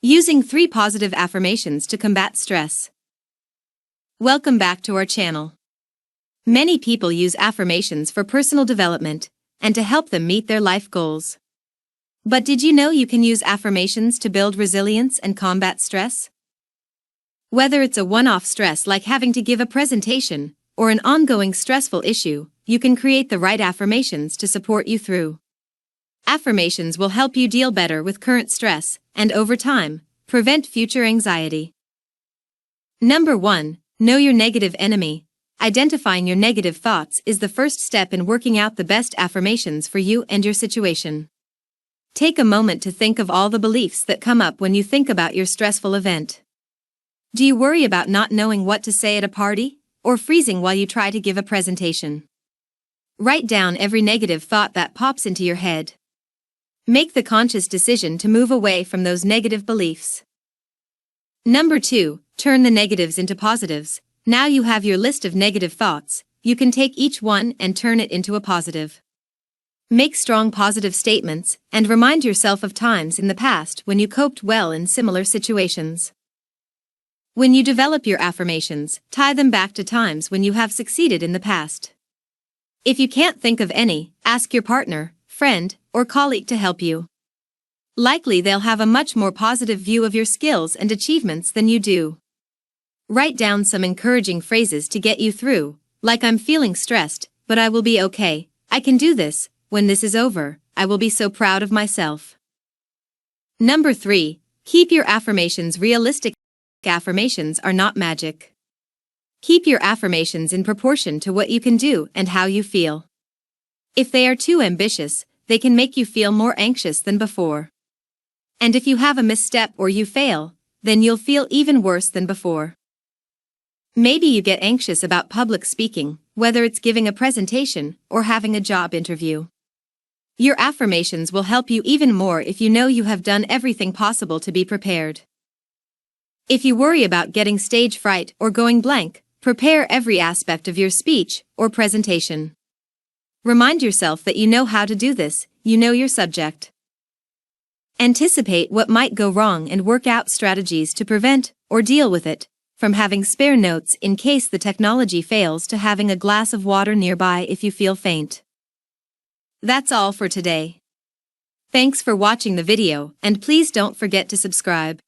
Using 3 positive affirmations to combat stress. Welcome back to our channel. Many people use affirmations for personal development and to help them meet their life goals. But did you know you can use affirmations to build resilience and combat stress? Whether it's a one-off stress like having to give a presentation or an ongoing stressful issue, you can create the right affirmations to support you through. Affirmations will help you deal better with current stress and, over time, prevent future anxiety. Number 1. Know your negative enemy. Identifying your negative thoughts is the first step in working out the best affirmations for you and your situation. Take a moment to think of all the beliefs that come up when you think about your stressful event. Do you worry about not knowing what to say at a party, or freezing while you try to give a presentation? Write down every negative thought that pops into your head. Make the conscious decision to move away from those negative beliefs. Number 2. Turn the negatives into positives. Now you have your list of negative thoughts, you can take each one and turn it into a positive. Make strong positive statements and remind yourself of times in the past when you coped well in similar situations. When you develop your affirmations, tie them back to times when you have succeeded in the past. If you can't think of any, ask your partner, friend, or colleague to help you. Likely they'll have a much more positive view of your skills and achievements than you do. Write down some encouraging phrases to get you through, like "I'm feeling stressed, but I will be okay. I can do this. When this is over, I will be so proud of myself." Number 3. Keep your affirmations realistic. Affirmations are not magic. Keep your affirmations in proportion to what you can do and how you feel. If they are too ambitious, they can make you feel more anxious than before. And if you have a misstep or you fail, then you'll feel even worse than before. Maybe you get anxious about public speaking, whether it's giving a presentation or having a job interview. Your affirmations will help you even more if you know you have done everything possible to be prepared. If you worry about getting stage fright or going blank, prepare every aspect of your speech or presentation. Remind yourself that you know how to do this, you know your subject. Anticipate what might go wrong and work out strategies to prevent or deal with it, from having spare notes in case the technology fails to having a glass of water nearby if you feel faint. That's all for today. Thanks for watching the video, and please don't forget to subscribe.